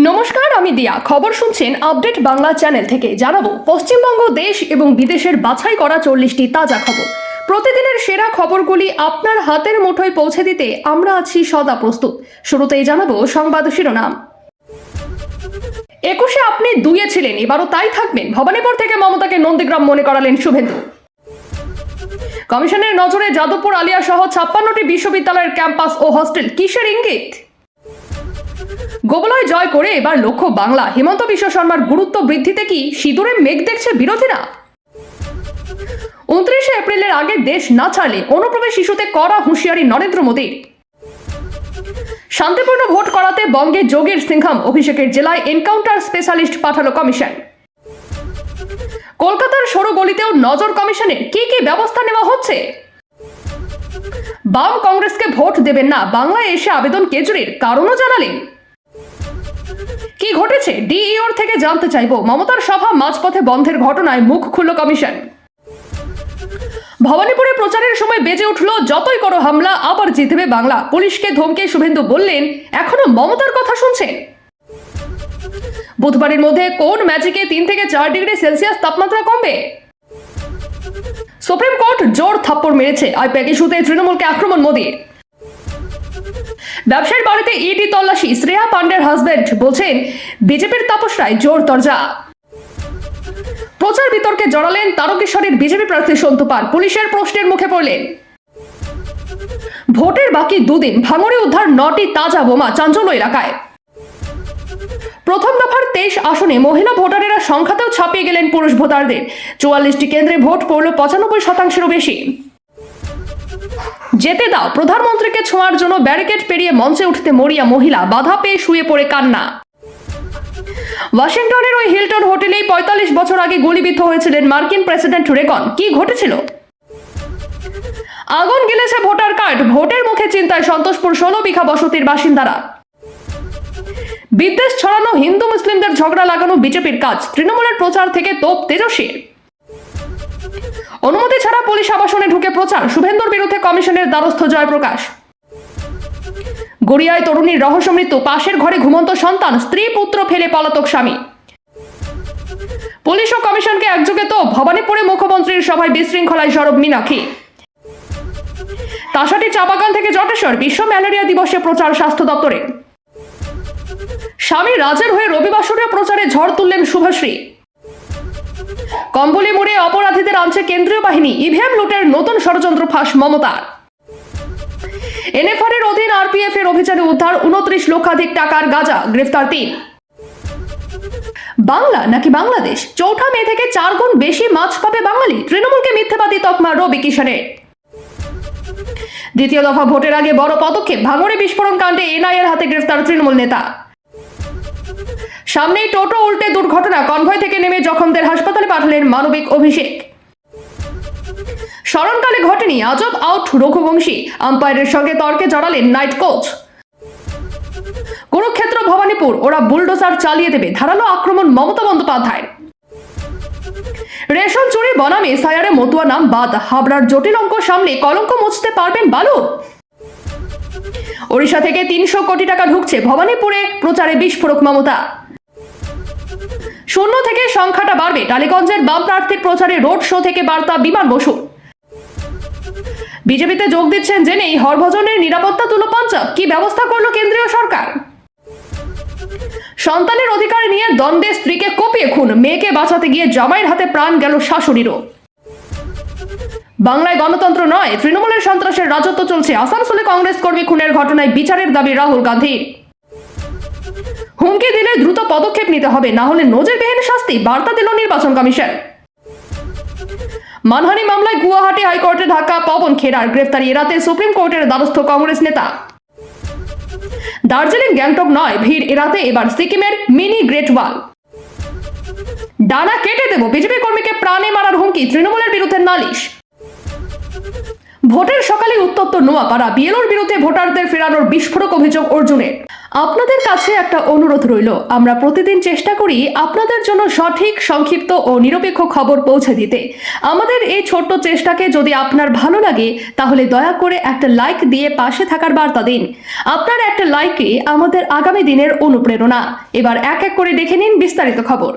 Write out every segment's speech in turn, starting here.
নমস্কার, আমি দিয়া। খবর শুনছেন আপডেট বাংলা চ্যানেল থেকে। জানাবো পশ্চিমবঙ্গ দেশ এবং বিদেশের বাছাই করা 40টি তাজা খবর। প্রতিদিনের সেরা খবরগুলি আপনার হাতের মুঠোয় পৌঁছে দিতে আমরা আছি সদা প্রস্তুত। শুরুতেই জানাবো সংবাদ শিরোনাম। 21-এ আপনি 2-এ ছিলেন, এবারও তাই থাকবেন। ভবানীপুর থেকে মমতাকে নন্দীগ্রাম মনে করালেন শুভেন্দু। কমিশনের নজরে যাদবপুর আলিয়া সহ 56টি বিশ্ববিদ্যালয়ের ক্যাম্পাস ও হস্টেল, কিসের ইঙ্গিত? গোবলয় জয় করে এবার লক্ষ্য বাংলা। হিমন্ত বিশ্ব শর্মার গুরুত্ব বৃদ্ধিতে কি সিঁদুরে মেঘ দেখছে বিরোধীরা? 29 এপ্রিলের আগে দেশ না ছাড়লে অনুপ্রবেশ ইস্যুতে কড়া হুঁশিয়ারি নরেন্দ্র মোদীর। শান্তিপূর্ণ ভোট করাতে বঙ্গে যোগের সিংহাম, অভিষেকের জেলায় এনকাউন্টার স্পেশালিস্ট পাঠালো কমিশন। কলকাতার সরু গলিতেও নজর কমিশনের, কি কি ব্যবস্থা নেওয়া হচ্ছে? বাম কংগ্রেসকে ভোট দেবেন না, বাংলায় এসে আবেদন কেজরির, কারণও জানালেন। কি ঘটেছে ডিইওর থেকে জানতে চাইব। মমতার সভা মাঝপথে বন্ধের ঘটনায় মুখ খুলল কমিশন। ভবানীপুরে প্রচারের সময় বেজে উঠল যতই করো হামলা, আবার জিতবে বাংলা। পুলিশকে ধমকে শুভেন্দু বললেন, এখনো মমতার কথা শুনছেন? বুধবারের মধ্যে কোন ম্যাজিকে 3 থেকে 4 ডিগ্রি সেলসিয়াস তাপমাত্রা কমবে? সুপ্রিম কোর্ট জোর থাপ্পড় মেরেছে, আইপ্যাক ইস্যুতে তৃণমূলকে আক্রমণ মোদীর। ব্যবসায়ীর বাড়িতে ইডি তল্লাশি, শ্রেয়া পান্ডের হাজবেন্ড বলছেন বিজেপির তাপসরায় জোর দরজা। প্রচার বিতর্কে জড়ালেন তারকেশ্বরের বিজেপি প্রার্থী সন্তু পাল, পুলিশের প্রশ্নের মুখে পড়লেন। ভোটের বাকি 2 দিন, ভাঙড়ে উদ্ধার 9টি তাজা বোমা, চাঞ্চল্য এলাকায়। প্রথম দফার 23 আসনে মহিলা ভোটারেরা সংখ্যাতেও ছাপিয়ে গেলেন পুরুষ ভোটারদের। 44টি কেন্দ্রে ভোট পড়ল 95%-এরও বেশি। যেতে দাও, প্রধানমন্ত্রীকে ছোঁয়ার জন্য ব্যারিকেড পেরিয়ে মঞ্চে উঠতে মরিয়া মহিলা, বাধা পেয়ে শুয়ে পড়ে কান্না। ওয়াশিংটনের ওই হিলটন হোটেলেই 45 বছর আগে গুলিবিদ্ধ হয়েছিলেন মার্কিন প্রেসিডেন্ট রেগন। কি ঘটেছিল? আগুন গেলেছে ভোটার কার্ড, ভোটের মুখে চিন্তায় সন্তোষপুর 16 বিঘা বসতির বাসিন্দারা। বিদ্বেষ ছড়ানো, হিন্দু মুসলিমদের ঝগড়া লাগানো বিজেপির কাজ, তৃণমূলের প্রচার থেকে তোপ তেজস্বী। অনুমতি ছাড়া পুলিশ আবাসনে ঢুকে প্রচার, শুভেন্দুর বিরুদ্ধে কমিশনের দ্বারস্থ জয়প্রকাশ। গড়িয়ায় তরুণীর রহস্য মৃত্যু, পাশের ঘরে ঘুমন্ত সন্তান, স্ত্রী পুত্র ফেলে পলাতক স্বামী। পুলিশ ও কমিশনকে একযোগে তো, ভবানীপুরে মুখ্যমন্ত্রীর সভায় বিশৃঙ্খলায় সরব মীনাক্ষী। তাসাটি চা বাগান থেকে জটেশ্বর, বিশ্ব ম্যালেরিয়া দিবসে প্রচার স্বাস্থ্য দপ্তরে। স্বামী রাজের হয়ে রবিবাসরীয় প্রচারে ঝড় তুললেন শুভশ্রী। কম্বলি মোড়ে অপরাধীদের আনছে কেন্দ্রীয় বাহিনী, ইভিএম লুটের নতুন ষড়যন্ত্র ফাঁস মমতার। এনএফআর এর অধীন আরপিএফ এর অভিযানে উদ্ধার 29 লক্ষাধিক টাকার গাঁজা, গ্রেফতার 3। বাংলা নাকি বাংলাদেশ, 4 মে থেকে 4 গুণ বেশি মাছ পাবে বাঙালি, তৃণমূলকে মিথ্যাবাদী তকমা রবি কিষানের। দ্বিতীয় দফা ভোটের আগে বড় পদক্ষেপ, ভাঙড়ে বিস্ফোরণ কাণ্ডে এনআইএর হাতে গ্রেফতার তৃণমূল নেতা। সামনেই টোটো উল্টে দুর্ঘটনা, কনভয় থেকে নেমে জখমদের হাসপাতালে পাঠালেন মানবিক অভিষেক। স্মরণকালে ঘটেনি আজব আউট রঘুবংশী, আম্পায়ারের সঙ্গে তর্কে জড়ালেন নাইট কোচ। কুরুক্ষেত্র ভবানীপুর, ওরা বুলডোজার চালিয়ে দেবে, ধারালো আক্রমণ মমতা বন্দ্যোপাধ্যায়। রেশন চুরি বনামে সায়ারে মতুয়া নাম বাদ, হাবড়ার জটিল অঙ্ক সামলে কলঙ্ক মুছতে পারবেন বালু। ওড়িশা থেকে 300 কোটি টাকা ঢুকছে, ভবানীপুরে প্রচারে বিস্ফোরক মমতা। 0 থেকে সংখ্যাটা বাড়বে, টালিগঞ্জের বাম প্রার্থীর প্রচারে রোড শো থেকে বার্তা বিমান বসু। বিজেপিতে যোগ দিচ্ছেন জেনেই হরভজনের নিরাপত্তা তুলো পাঞ্জাব, কি ব্যবস্থা করলো কেন্দ্রীয় সরকার? সন্তানের অধিকার নিয়ে দ্বন্দ্বে স্ত্রীকে কোপিয়ে খুন, মেয়েকে বাঁচাতে গিয়ে জামাইয়ের হাতে প্রাণ গেল শাশুড়িরও। বাংলায় গণতন্ত্র নয়, তৃণমূলের সন্ত্রাসের রাজত্ব চলছে, আসানসোলে কংগ্রেস কর্মী খুনের ঘটনায় বিচারের দাবি রাহুল গান্ধীর। হুমকি দিলে দ্রুত পদক্ষেপ নিতে হবে, না হলে নজিরবিহীন শাস্তি, বার্তা দিল নির্বাচন কমিশন। মানহানি মামলায় গুয়াহাটি হাইকোর্টে ধাক্কা পবন খেরার, গ্রেফতারি এড়াতে সুপ্রিম কোর্টের দ্বারস্থ কংগ্রেস নেতা। দার্জিলিং গ্যাংটক নয়, ভিড় এড়াতে এবার সিকিমের মিনি গ্রেট ওয়াল। ডানা কেটে দেব, বিজেপি কর্মীকে প্রাণে মারার হুমকি, তৃণমূলের বিরুদ্ধে নালিশ। ভোটের সকালে উত্তপ্ত নোয়াপাড়া, বিএলওর বিরুদ্ধে ভোটারদের ফেরানোর বিস্ফোরক অভিযোগ অর্জুনের। আপনাদের কাছে একটা অনুরোধ রইল, আমরা প্রতিদিন চেষ্টা করি আপনাদের জন্য সঠিক, সংক্ষিপ্ত ও নিরপেক্ষ খবর পৌঁছে দিতে। আমাদের এই ছোট্ট চেষ্টাকে যদি আপনার ভালো লাগে তাহলে দয়া করে একটা লাইক দিয়ে পাশে থাকার বার্তা দিন। আপনার একটা লাইকে আমাদের আগামী দিনের অনুপ্রেরণা। এবার এক এক করে দেখে নিন বিস্তারিত খবর।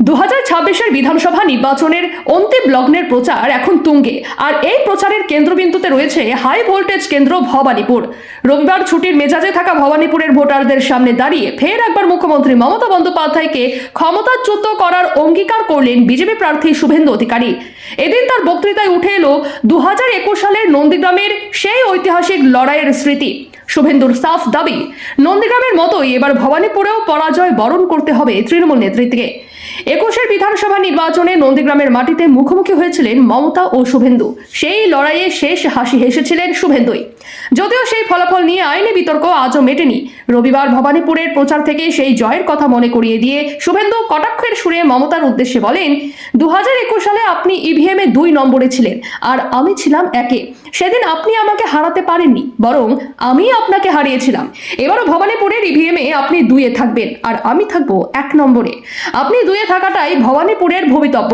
2026-এর বিধানসভা নির্বাচনের অন্তিম লগ্নের প্রচার এখন তুঙ্গে, আর এই প্রচারের কেন্দ্রবিন্দুতে রয়েছে হাই ভোল্টেজ কেন্দ্র ভবানীপুর। রবিবার ছুটির মেজাজে থাকা ভবানীপুরের ভোটারদের সামনে দাঁড়িয়ে ফের একবার মুখ্যমন্ত্রী মমতা বন্দ্যোপাধ্যায়কে ক্ষমতাচ্যুত করার অঙ্গীকার করলেন বিজেপি প্রার্থী শুভেন্দু অধিকারী। এদিন তার বক্তৃতায় উঠে এলো 2021 সালের নন্দীগ্রামের সেই ঐতিহাসিক লড়াইয়ের স্মৃতি। শুভেন্দুর সাফ দাবি, নন্দীগ্রামের মতোই এবার ভবানীপুরেও পরাজয় বরণ করতে হবে তৃণমূল নেতৃত্বকে। 21-এর বিধানসভা নির্বাচনে নন্দীগ্রামের মাটিতে মুখোমুখি হয়েছিলেন মমতা ও শুভেন্দু। সেই লড়াইয়ে শেষ হাসি হেসেছিলেন শুভেন্দুই। যদিও সেই ফলাফল নিয়ে আইনি বিতর্ক আজও মেটেনি। রবিবার ভবানীপুরের প্রচার থেকে সেই জয়ের কথা মনে করিয়ে দিয়ে শুভেন্দু কটাক্ষের সুরে মমতার উদ্দেশ্যে বলেন, 2021 সালে আপনি ইভিএমে 2 নম্বরে ছিলেন আর আমি ছিলাম 1-এ। সেদিন আপনি আমাকে হারাতে পারেননি, বরং আমি আপনাকে হারিয়েছিলাম। এবারও ভবানীপুরের ইভিএমে আপনি 2-এ থাকবেন আর আমি থাকবো 1 নম্বরে। আপনি 2-এ থাকাটাই ভবানীপুরের ভবিতব্য।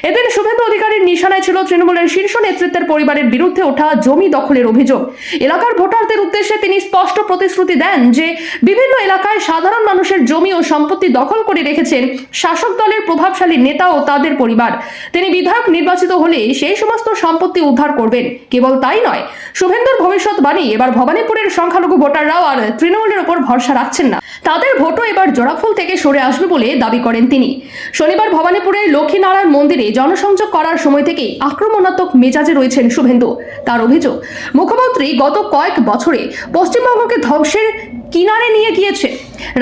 এদিন শুভেন্দু অধিকারীর নিশানায় ছিল তৃণমূলের শীর্ষ নেতৃত্বের পরিবারের বিরুদ্ধে ওঠা জমি দখলের অভিযোগ। এলাকার ভোটারদের উদ্দেশ্যে তিনি স্পষ্ট প্রতিশ্রুতি দেন যে বিভিন্ন এলাকায় সাধারণ মানুষের জমি ও সম্পত্তি দখল করে রেখেছেন শাসক দলের প্রভাবশালী নেতা ও তাদের পরিবার। তিনি বিধায়ক নির্বাচিত হলে সেই সমস্ত সম্পত্তি উদ্ধার করবেন। কেবল তাই নয়, শুভেন্দুর ভবিষ্যৎবাণী, এবার ভবানীপুরের সংখ্যালঘু ভোটাররাও আর তৃণমূলের উপর ভরসা রাখছেন না। তাদের ভোটও এবার জোড়াফুল থেকে সরে আসবে বলে দাবি করেন তিনি। শনিবার ভবানীপুরের লক্ষ্মীনারায়ণ মন্দিরে জনসংযোগ করার সময় থেকেই আক্রমণাত্মক মেজাজে রয়েছেন শুভেন্দু। তার অভিযোগ, মুখ্যমন্ত্রী গত কয়েক বছরে পশ্চিমবঙ্গকে ধ্বংসের কিনারে নিয়ে গিয়েছে।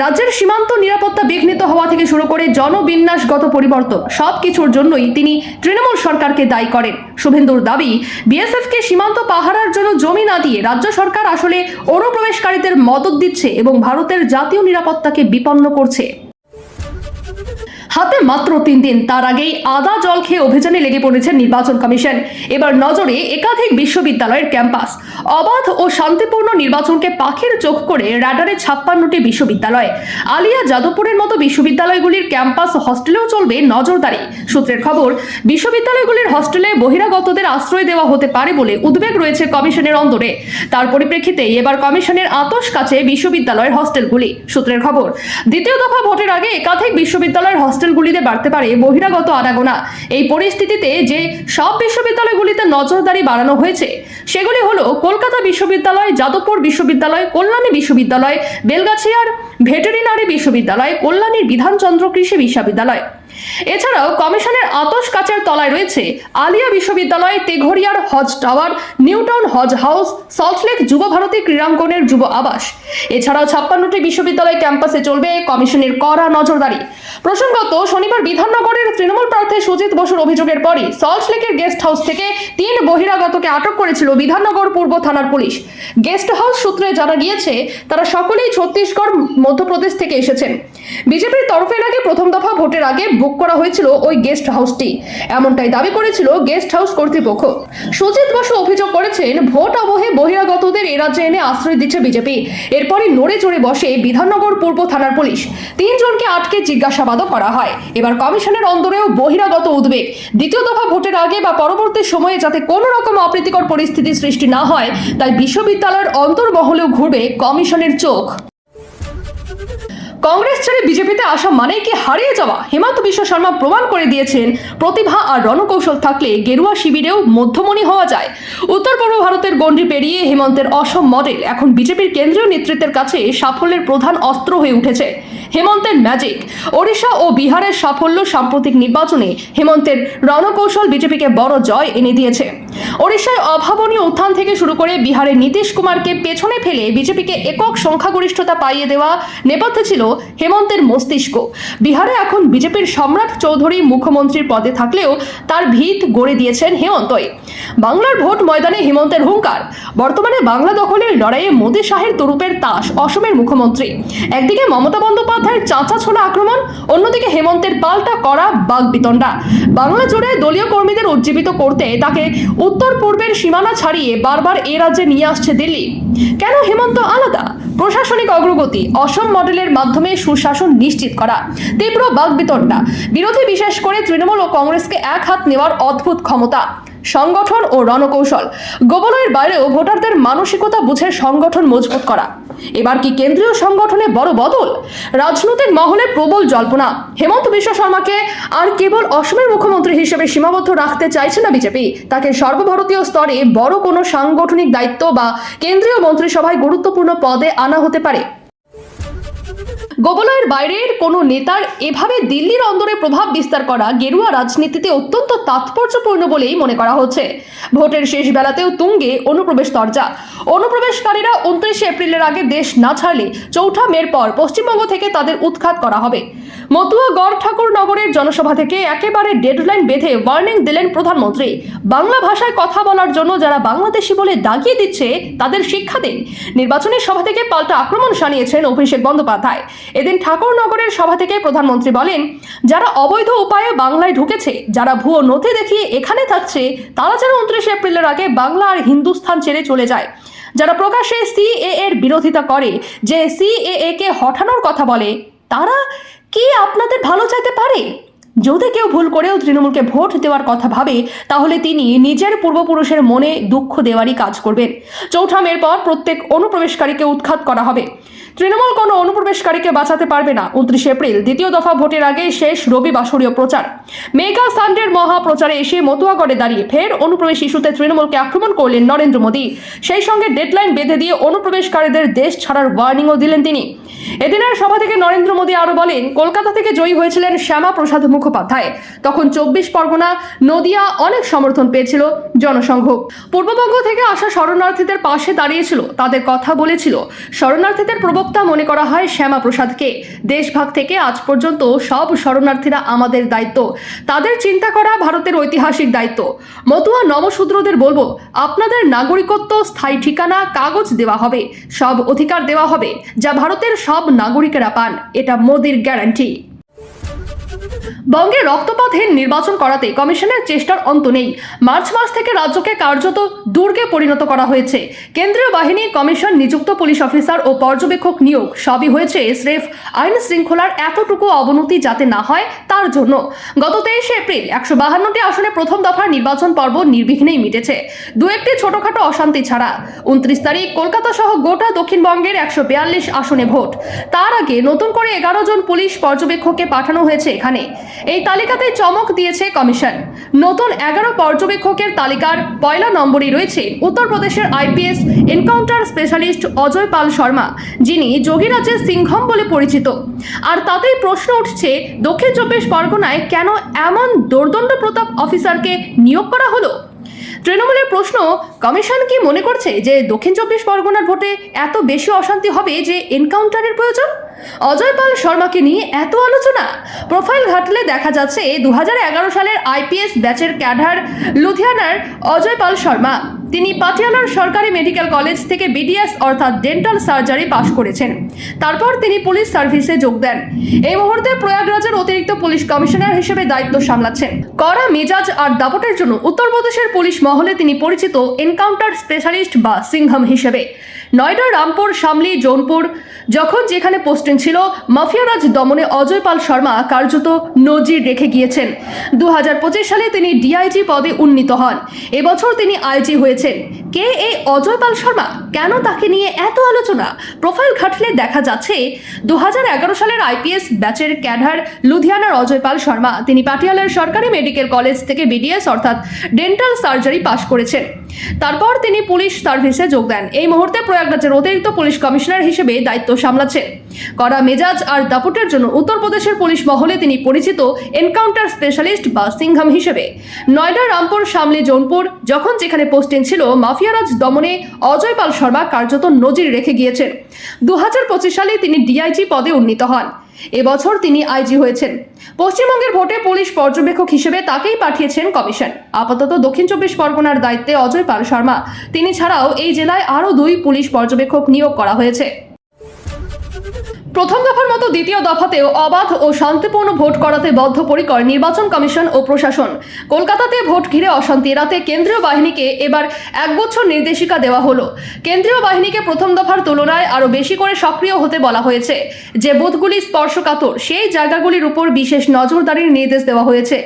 রাজ্যের সীমান্ত নিরাপত্তা বিঘ্নিত হওয়া থেকে শুরু করে জনবিন্যাসগত পরিবর্তন, সবকিছুর জন্যই তিনি তৃণমূল সরকারকে দায়ী করেন। শুভেন্দুর দাবি, বিএসএফকে সীমান্ত পাহারার জন্য জমি না দিয়ে রাজ্য সরকার আসলে অনুপ্রবেশকারীদের মদত দিচ্ছে এবং ভারতের জাতীয় নিরাপত্তাকে বিপন্ন করছে। হাতে মাত্র 3 দিন, তার আগেই আদা জল খেয়ে অভিযানে লেগে পড়েছেন নির্বাচন কমিশন। এবার নজরে একাধিক বিশ্ববিদ্যালয়ের ক্যাম্পাস। অবাধ ও শান্তিপূর্ণ নির্বাচনকে পাখির চোখ করে রাডারে 56টি বিশ্ববিদ্যালয়। আলিয়া, যাদবপুরের মতো বিশ্ববিদ্যালয়গুলির ক্যাম্পাস হস্টেলেও চলবে নজরদারি। সূত্রের খবর, বিশ্ববিদ্যালয়গুলির হস্টেলে বহিরাগতদের আশ্রয় দেওয়া হতে পারে বলে উদ্বেগ রয়েছে কমিশনের অন্দরে। তার পরিপ্রেক্ষিতে এবার কমিশনের আতশ কাছে বিশ্ববিদ্যালয়ের হস্টেলগুলি। সূত্রের খবর, দ্বিতীয় দফা ভোটের আগে একাধিক বিশ্ববিদ্যালয়ের হস্টেলগুলিতে বাড়তে পারে বহিরাগত আনাগোনা। এই পরিস্থিতিতে যে সব বিশ্ববিদ্যালয়গুলিতে নজরদারি বাড়ানো হয়েছে সেগুলি হলো কলকাতা বিশ্ববিদ্যালয়, যাদবপুর বিশ্ববিদ্যালয়, কল্যাণী বিশ্ববিদ্যালয়, বেলগাছিয়ার ভেটেরিনারি বিশ্ববিদ্যালয়, কল্যাণীর বিধানচন্দ্র কৃষি বিশ্ববিদ্যালয়। এছাড়াও কমিশনের আতশ কাচের তলায় রয়েছে আলিয়া বিশ্ববিদ্যালয়, তেঘরিয়ার হজ টাওয়ার, নিউটাউন হজ হাউস, সল্টলেক যুব ভারতী ক্রীড়াঙ্গনের যুব আবাস। এছাড়াও 56টি বিশ্ববিদ্যালয় ক্যাম্পাসে চলবে কমিশনের কড়া নজরদারি। প্রসঙ্গত, শনিবার বিধাননগরের তৃণমূল প্রার্থী সুজিত বসুর অভিযোগের পরই সল্টলেকের গেস্ট হাউস থেকে 3 বহিরাগতকে আটক করেছিল বিধাননগর পূর্ব থানার পুলিশ। গেস্ট হাউস সূত্রে জানা গিয়েছে তারা সকলেই ছত্তিশগড়, মধ্যপ্রদেশ থেকে এসেছেন। বিজেপির তরফে নাকি প্রথম দফা ভোটের আগে বুক করা হয়েছিল ওই গেস্ট হাউসটি, এমনটাই দাবি করেছিল গেস্ট হাউস কর্তৃপক্ষ। সুজিত বসু অভিযোগ করেছেন, ভোট আবহে বহিরাগতদের এ রাজ্যে এনে আশ্রয় দিচ্ছে বিজেপি। এরপরই নড়ে চড়ে বসে বিধাননগর পূর্ব থানার পুলিশ। 3 জনকে আটকে জিজ্ঞাসাবাদও করা হয়। এবার কমিশনের অন্দরেও বহিরাগত উদ্বেগ। দ্বিতীয় দফা ভোটের আগে বা পরবর্তী সময়ে যাতে কোনো রকম অপ্রীতিকর পরিস্থিতি সৃষ্টি না হয়, তাই বিশ্ববিদ্যালয়ের অন্তর্মহলেও ঘুরবে কমিশনের চোখ। কংগ্রেস ছেড়ে বিজেপিতে আসা মানেই কি হারিয়ে যাওয়া? হিমন্ত বিশ্ব শর্মা প্রমাণ করে দিয়েছেন, প্রতিভা আর রণকৌশল থাকলে গেরুয়া শিবিরেও মধ্যমণি হওয়া যায়। উত্তর পূর্ব ভারতের গণ্ডি পেরিয়ে হেমন্তের অসম মডেল এখন বিজেপির কেন্দ্রীয় নেতৃত্বের কাছে সাফল্যের প্রধান অস্ত্র হয়ে উঠেছে। হেমন্তের ম্যাজিক, ওড়িশা ও বিহারের সাফল্য সাম্প্রতিক নির্বাচনে হেমন্তের রণকৌশল বিজেপিকে বড় জয় এনে দিয়েছে। ওড়িশায় অভাবনীয় উত্থান থেকে শুরু করে বিহারে নীতিশ কুমারকে পেছনে ফেলে বিজেপিকে একক সংখ্যাগরিষ্ঠতা পাইয়ে দেওয়া নেপথ্যে ছিল হেমন্তের মস্তিষ্ক। বিহারে এখন বিজেপির সম্রাট চৌধুরী মুখ্যমন্ত্রীর পদে থাকলেও তার ভিত গড়ে দিয়েছেন হেমন্তই। বাংলার ভোট ময়দানে হেমন্তের হুঙ্কার। বর্তমানে বাংলা দখলের লড়াইয়ে মোদী শাহের তরুপের তাস অসমের মুখ্যমন্ত্রী। একদিকে মমতা বন্দ্যোপাধ্যায়ের চাঁচা ছোলা আক্রমণ, অন্যদিকে হেমন্তের পাল্টা করা বাগবিতণ্ডা। বাংলা জুড়ে দলীয় কর্মীদের উজ্জীবিত করতে তাকে উত্তর পূর্বের সীমানা ছাড়িয়ে বারবার এ রাজ্যে নিয়ে আসছে দিল্লি। কেন হেমন্ত আলাদা? প্রশাসনিক অগ্রগতি, অসম মডেলের মাধ্যমে সুশাসন নিশ্চিত করা, তীব্র বাকবিতণ্ডা, বিরোধী বিশেষ করে তৃণমূল ও কংগ্রেসকে এক হাত নেওয়ার অদ্ভুত ক্ষমতা, সংগঠন ও রণকৌশল, গোবলয়ের বাইরেও ভোটারদের মানসিকতা বুঝে সংগঠন মজবুত করা। এবার কি কেন্দ্রীয় সংগঠনে বড় বদল? রাজনৈতিক মহলে প্রবল জল্পনা, হেমন্ত বিশ্ব শর্মাকে আর কেবল অসমের মুখ্যমন্ত্রী হিসেবে সীমাবদ্ধ রাখতে চাইছে না বিজেপি, তাকে সর্বভারতীয় স্তরে বড় কোনো সাংগঠনিক দায়িত্ব বা কেন্দ্রীয় মন্ত্রিসভায় গুরুত্বপূর্ণ পদে আনা হতে পারে। গোবলয়ের বাইরের কোনো নেতার এভাবে দিল্লির অন্দরে প্রভাব বিস্তার করা গেরুয়া রাজনীতিতে অত্যন্ত তাৎপর্যপূর্ণ বলেই মনে করা হচ্ছে। ভোটের শেষ বেলাতেও তুঙ্গে অনুপ্রবেশ দরজা। অনুপ্রবেশকারীরা 29 এপ্রিলের আগে দেশ না ছাড়লে 4 মের পর পশ্চিমবঙ্গ থেকে তাদের উৎখাত করা হবে। মতুয়া গড় ঠাকুর নগরের জনসভা থেকে একেবারে ডেডলাইন বেঁধে ওয়ার্নিং দিলেন প্রধানমন্ত্রী। বাংলা ভাষায় কথা বলার জন্য যারা বাংলাদেশি বলে দাগিয়ে দিচ্ছে তাদের শিক্ষা দিন। নির্বাচনী সভা থেকে পাল্টা আক্রমণ শানিয়েছেন অভিষেক বন্দ্যোপাধ্যায়। এদিন ঠাকুরনগরের সভা থেকে প্রধানমন্ত্রী বলেন, যারা অবৈধ উপায়ে বাংলায় ঢুকেছে, যারা ভুয়ো নথি দেখিয়ে এখানে থাকছে, তারা যেন 29 এপ্রিলের আগে বাংলা আর হিন্দুস্থান ছেড়ে চলে যায়। যারা প্রকাশ্যে সিএএ এর বিরোধিতা করে, যে সিএএ কে হটানোর কথা বলে, তারা কি আপনাদের ভালো চাইতে পারে? যদি কেউ ভুল করেও তৃণমূলকে ভোট দেওয়ার কথা ভাবে, তাহলে তিনি নিজের পূর্বপুরুষের মনে দুঃখ দেওয়ারই কাজ করবেন। 4 মের পর প্রত্যেক অনুপ্রবেশকারীকে উৎখাত করা হবে। তৃণমূল কোনো অনুপ্রবেশকারীকে বাঁচাতে পারবে না। 29 এপ্রিল দ্বিতীয় দফা ভোটের আগে শেষ রবি বাসরীয় প্রচার। মেগা সানডের মহা প্রচারে এসে মতুয়াগড়ে দাঁড়িয়ে ফের অনুপ্রবেশ ইস্যুতে তৃণমূলকে আক্রমণ করলেন নরেন্দ্র মোদী। সেই সঙ্গে ডেডলাইন বেঁধে দিয়ে অনুপ্রবেশকারীদের দেশ ছাড়ার ওয়ার্নিংও দিলেন তিনি। এদিনের সভা থেকে নরেন্দ্র মোদী আরো বলেন, কলকাতা থেকে জয়ী হয়েছিলেন শ্যামা প্রসাদ মুখোপাধ্যায়। তখন 24 পরগনা, নদিয়া অনেক সমর্থন পেয়েছিল জনসংঘ। পূর্ববঙ্গ থেকে আসা শরণার্থীদের পাশে দাঁড়িয়েছিল, তাদের কথা বলেছিল। শরণার্থীদের প্রবক্তা মনে করা হয় শ্যামা প্রসাদকে। দেশভাগ থেকে আজ পর্যন্ত সব শরণার্থীরা আমাদের দায়িত্ব, তাদের চিন্তা করা ভারতের ঐতিহাসিক দায়িত্ব। মতুয়া নবশূদ্রদের বলবো, আপনাদের নাগরিকত্ব, স্থায়ী ঠিকানা, কাগজ দেওয়া হবে, সব অধিকার দেওয়া হবে যা ভারতের সব নাগরিকেরা পান। এটা মোদির গ্যারান্টি। বঙ্গে রক্তপাতহীন নির্বাচন করাতে কমিশনের চেষ্টার অন্ত নেই। মার্চ মাস থেকে রাজ্যকে কার্যত দুর্গে পরিণত করা হয়েছে। কেন্দ্রীয় বাহিনী, কমিশন, নিযুক্ত পুলিশ অফিসার ও পর্যবেক্ষক নিয়োগ সবই হয়েছে স্রেফ আইন শৃঙ্খলার এতটুকু অবনতি যাতে না হয় তার জন্য। গত 23 এপ্রিল 152টি আসনে প্রথম দফার নির্বাচন পর্ব নির্বিঘ্নেই মিটেছে, দু একটি ছোটখাটো অশান্তি ছাড়া। 29 তারিখ কলকাতা সহ গোটা দক্ষিণবঙ্গের 142 আসনে ভোট। তার আগে নতুন করে 11 জন পুলিশ পর্যবেক্ষককে পাঠানো হয়েছে এখানে। এই তালিকাতে চমক দিয়েছে কমিশন। নতুন 11 পর্যবেক্ষকের তালিকার পয়লা নম্বরই রয়েছে উত্তরপ্রদেশের আইপিএস এনকাউন্টার স্পেশালিস্ট অজয় পাল শর্মা, যিনি যোগীরাজের সিংহম বলে পরিচিত। আর তাতেই প্রশ্ন উঠছে, দক্ষিণ 24 পরগনায় কেন এমন দোর্দণ্ড প্রতাপ অফিসারকে নিয়োগ করা হলো? তৃণমূলের প্রশ্ন, কমিশন কি মনে করছে যে দক্ষিণ 24 পরগনার ভোটে এত বেশি অশান্তি হবে যে এনকাউন্টারের প্রয়োজন? অজয় পাল শর্মাকে নিয়ে এত আলোচনা? প্রোফাইল ঘাটলে দেখা যাচ্ছে 2011 সালের আইপিএস ব্যাচের ক্যাডার লুধিয়ানার অজয় পাল শর্মা। তিনি পাটিয়ালার সরকারি মেডিকেল কলেজ থেকে বিডিএস অর্থাৎ ডেন্টাল সার্জারি পাশ করেছেন। তারপর তিনি পুলিশ সার্ভিসে যোগ দেন। এই মুহূর্তে প্রয়াগরাজের অতিরিক্ত পুলিশ কমিশনার হিসেবে দায়িত্ব সামলাচ্ছেন। কড়া মেজাজ আর দাপটের জন্য উত্তরপ্রদেশের পুলিশ মহলে তিনি পরিচিত এনকাউন্টার স্পেশালিস্ট বা সিংহম হিসেবে। নয়ডা, রামপুর, শামলি, জৌনপুর যখন যেখানে পোস্টিং ছিল, মাফিয়ারাজ দমনে অজয় পাল শর্মা কার্যত নজির রেখে গিয়েছেন। 2025 সালে তিনি ডিআইজি পদে উন্নীত হন। এবছর তিনি আইজি হয়েছেন। কে এই অজয় পাল শর্মা? কেন তাকে নিয়ে এত আলোচনা? প্রোফাইল ঘাটলে দেখা যাচ্ছে 2011 সালের আইপিএস ব্যাচের ক্যাডার লুধিয়ানার অজয় পাল শর্মা। তিনি পাটিয়ালার সরকারি মেডিকেল কলেজ থেকে বিডিএস অর্থাৎ ডেন্টাল সার্জারি পাশ করেছেন। তারপর তিনি পুলিশ সার্ভিসে যোগ দেন। এই মুহূর্তে প্রয়াগরাজের অতিরিক্ত পুলিশ কমিশনার হিসেবে দায়িত্ব সামলাচ্ছেন। কড়া মেজাজ আর দাপটের জন্য উত্তরপ্রদেশের পুলিশ মহলে তিনি পরিচিত এনকাউন্টার স্পেশালিস্ট বা সিংহম হিসেবে। নয়ডা, রামপুর, শামলি, জৌনপুর যখন যেখানে পোস্টিং ছিল, মাফিয়ারাজ দমনে অজয় পাল শর্মা কার্যত নজির রেখে গিয়েছেন। 2025 সালে তিনি ডিআইজি পদে উন্নীত হন। এবছর তিনি আইজি হয়েছেন। পশ্চিমবঙ্গের ভোটে পুলিশ পর্যবেক্ষক হিসেবে তাকেই পাঠিয়েছেন কমিশন। আপাতত দক্ষিণ 24 পরগনার দায়িত্বে অজয় পাল শর্মা। তিনি ছাড়াও এই জেলায় আরও 2 পুলিশ পর্যবেক্ষক নিয়োগ করা হয়েছে। প্রথম দফার মতো দ্বিতীয় দফাতেও অবাধ ও শান্তিপূর্ণ ভোট করাতে বদ্ধপরিকর নির্বাচন কমিশন ও প্রশাসন। কলকাতাতে ভোট ঘিরে অশান্তি এড়াতে কেন্দ্রীয় বাহিনীকে এবার একগুচ্ছ নির্দেশিকা দেওয়া হলো। কেন্দ্রীয় বাহিনীকে প্রথম দফার তুলনায় আরও বেশি করে সক্রিয় হতে বলা হয়েছে। যে বুথগুলি স্পর্শকাতর সেই জায়গাগুলির উপর বিশেষ নজরদারির নির্দেশ দেওয়া হয়েছে।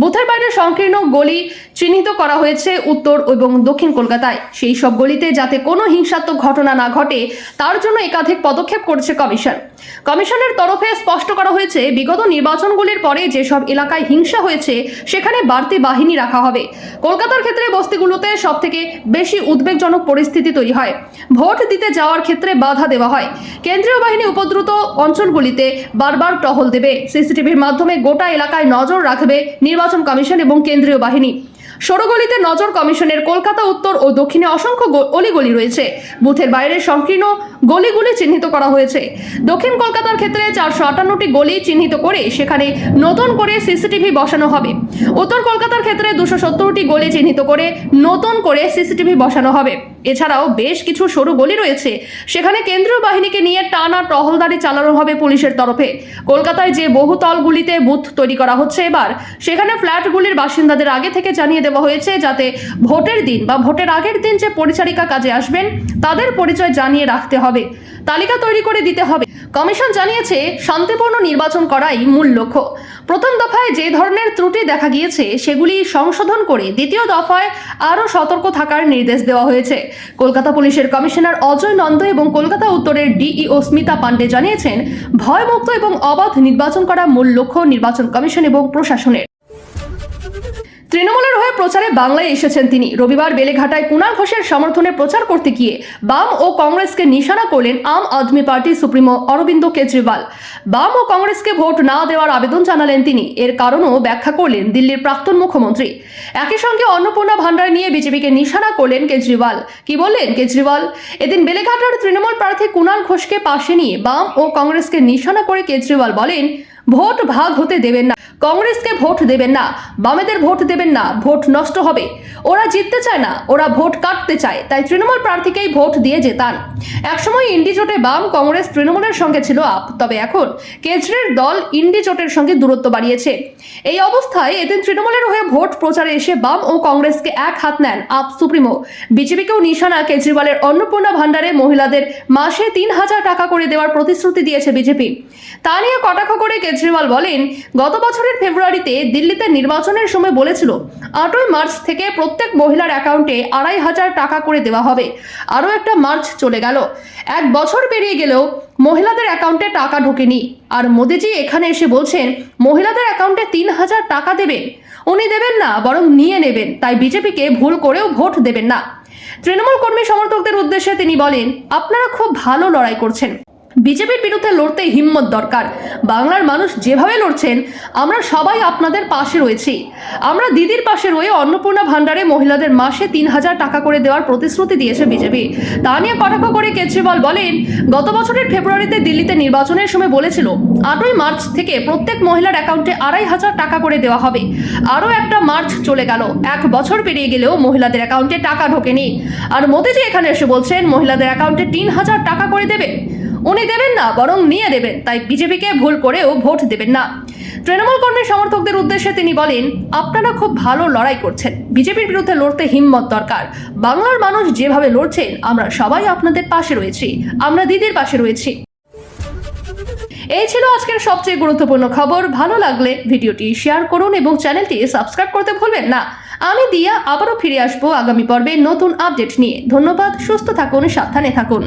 বুথের বাইরে সংকীর্ণ গলি চিহ্নিত করা হয়েছে উত্তর এবং দক্ষিণ কলকাতায়। সেই সব গলিতে যাতে কোনো হিংসাত্মক ঘটনা না ঘটে তার জন্য একাধিক পদক্ষেপ করছে কমিশন। কমিশনের তরফে স্পষ্ট করা হয়েছে, বিগত নির্বাচনগুলির পরে যেসব এলাকায় হিংসা হয়েছে সেখানে বাড়তি বাহিনী রাখা হবে। কলকাতার ক্ষেত্রে বস্তিগুলোতে সবথেকে বেশি উদ্বেগজনক পরিস্থিতি তৈরি হয়। ভোট দিতে যাওয়ার ক্ষেত্রে বাধা দেওয়া হয়। কেন্দ্রীয় বাহিনী উপদ্রুত অঞ্চলগুলিতে বারবার টহল দেবে। সিসিটিভির মাধ্যমে গোটা এলাকায় নজর রাখবে নির্বাচন কমিশন এবং কেন্দ্রীয় বাহিনী। সরগলিতে নজর কমিশনের। কলকাতা উত্তর ও দক্ষিণে অসংখ্য অলিগলি রয়েছে। বুথের বাইরে সংকীর্ণ গলিগুলি চিহ্নিত করা হয়েছে। দক্ষিণ কলকাতার ক্ষেত্রে 458টি গলি চিহ্নিত করে সেখানে নতুন করে সিসিটিভি বসানো হবে। উত্তর কলকাতার ক্ষেত্রে 270টি গলি চিহ্নিত করে নতুন করে সিসিটিভি বসানো হবে। এছাড়াও বেশ কিছু সরু গলি রয়েছে, সেখানে কেন্দ্রীয় বাহিনীকে নিয়ে টানা টহলদারি চালানো হবে পুলিশের তরফে। কলকাতায় যে বহুতলগুলিতে বুথ তৈরি করা হচ্ছে এবার, সেখানে ফ্ল্যাটগুলির বাসিন্দাদের আগে থেকে জানিয়ে দেওয়া হয়েছে যাতে ভোটের দিন বা ভোটের আগের দিন যে পরিচারিকা কাজে আসবেন তাদের পরিচয় জানিয়ে রাখতে হবে, তালিকা তৈরি করে দিতে হবে। কমিশন জানিয়েছে, শান্তিপূর্ণ নির্বাচন করাই মূল লক্ষ্য। প্রথম দফায় যে ধরনের ত্রুটি দেখা গিয়েছে সেগুলি সংশোধন করে দ্বিতীয় দফায় আরও সতর্ক থাকার নির্দেশ দেওয়া হয়েছে। কলকাতা পুলিশের কমিশনার অজয় নন্দ এবং কলকাতা উত্তরের ডিইও স্মিতা পান্ডে জানিয়েছেন, ভয়মুক্ত এবং অবাধ নির্বাচন করা মূল লক্ষ্য নির্বাচন কমিশন এবং প্রশাসনের। তৃণমূলের হয়ে প্রচারে বাংলায় এসেছেন তিনি। রবিবার বেলেঘাটায় কুণাল ঘোষের সমর্থনে প্রচার করতে গিয়ে বাম ও কংগ্রেসকে নিশানা করলেন আম আদমি পার্টির সুপ্রিমো অরবিন্দ কেজরিওয়াল। বাম ও কংগ্রেসকে ভোট না দেওয়ার আবেদন জানালেন তিনি। এর কারণও ব্যাখ্যা করলেন দিল্লির প্রাক্তন মুখ্যমন্ত্রী। একই সঙ্গে অন্নপূর্ণা ভান্ডার নিয়ে বিজেপিকে নিশানা করলেন কেজরিওয়াল। কি বললেন কেজরিওয়াল? এদিন বেলেঘাটার তৃণমূল প্রার্থী কুণাল ঘোষকে পাশে নিয়ে বাম ও কংগ্রেসকে নিশানা করে কেজরিওয়াল বলেন, ভোট ভাগ হতে দেবেন না, কংগ্রেসকে ভোট দেবেন না, বামেদের ভোট দেবেন না, ভোট নষ্ট হবে। ওরা জিততে চায় না, ওরা ভোট কাটতে চায়, তাই তৃণমূল প্রার্থীকেই ভোট দিয়ে জেতান। একসময় ইন্ডি জোটে বাম কংগ্রেস তৃণমূলের সঙ্গে ছিল আপ, তবে এখন কেজরির দল ইন্ডি জোটের সঙ্গে দূরত্ব বাড়িয়েছে। এই অবস্থায় এদিন তৃণমূলের হয়ে ভোট প্রচারে এসে বাম ও কংগ্রেসকে এক হাত নেন আপ সুপ্রিমো। বিজেপিকেও নিশানা কেজরিওয়ালের অন্নপূর্ণা ভান্ডারে মহিলাদের মাসে 3000 টাকা করে দেওয়ার প্রতিশ্রুতি দিয়েছে বিজেপি। তা নিয়ে কটাক্ষ করে কেজরিওয়াল বলেন, গত বছরের ফেব্রুয়ারিতে দিল্লিতে নির্বাচনের সময় বলেছিল 8ই মার্চ থেকে প্রত্যেক মহিলার অ্যাকাউন্টে 2500 টাকা করে দেওয়া হবে। আরও একটা মার্চ চলে গেল, 1 বছর পেরিয়ে গেলেও মহিলাদের অ্যাকাউন্টে টাকা ঢোকেনি। আর মোদিজি এখানে এসে বলছেন মহিলাদের অ্যাকাউন্টে 3000 টাকা দেবেন। উনি দেবেন না, বরং নিয়ে নেবেন। তাই বিজেপিকে ভুল করেও ভোট দেবেন না। তৃণমূল কর্মী সমর্থকদের উদ্দেশ্যে তিনি বলেন, আপনারা খুব ভালো লড়াই করছেন। বিজেপির বিরুদ্ধে লড়তে হিম্মত দরকার। বাংলার মানুষ যেভাবে লড়ছেন আমরা সবাই আপনাদের পাশে রয়েছি। আমরা দিদির পাশে রয়ে অন্নপূর্ণা ভান্ডারে মহিলাদের মাসে 3000 টাকা করে দেওয়ার প্রতিশ্রুতি দিয়েছে বিজেপি। তা নিয়ে কটাক্ষ করে কেজরিওয়াল বলেন, গত বছরের ফেব্রুয়ারিতে দিল্লিতে নির্বাচনের সময় বলেছিল 8ই মার্চ থেকে প্রত্যেক মহিলার অ্যাকাউন্টে 2500 টাকা করে দেওয়া হবে। আরও একটা মার্চ চলে গেল, 1 বছর পেরিয়ে গেলেও মহিলাদের অ্যাকাউন্টে টাকা ঢোকেনি। আর মোদিজি এখানে এসে বলছেন মহিলাদের অ্যাকাউন্টে 3000 টাকা করে দেবে। উনি দেবেন না, বরং নিয়ে দেবেন। তাই বিজেপিকে ভুল করেও ভোট দেবেন না। তৃণমূল কর্মী সমর্থকদের উদ্দেশ্যে তিনি বলেন, আপনারা খুব ভালো লড়াই করছেন। বিজেপির বিরুদ্ধে লড়তে হিম্মত দরকার। বাংলার মানুষ যেভাবে লড়ছেন আমরা সবাই আপনাদের পাশে রয়েছি। আমরা দিদির পাশে রয়েছি। এই ছিল আজকের সবচেয়ে গুরুত্বপূর্ণ খবর। ভালো লাগলে ভিডিওটি শেয়ার করুন এবং চ্যানেলটি সাবস্ক্রাইব করতে ভুলবেন না। আমি দিয়া আবারও ফিরে আসবো আগামী পর্বে নতুন আপডেট নিয়ে। ধন্যবাদ। সুস্থ থাকুন, সাবধানে থাকুন।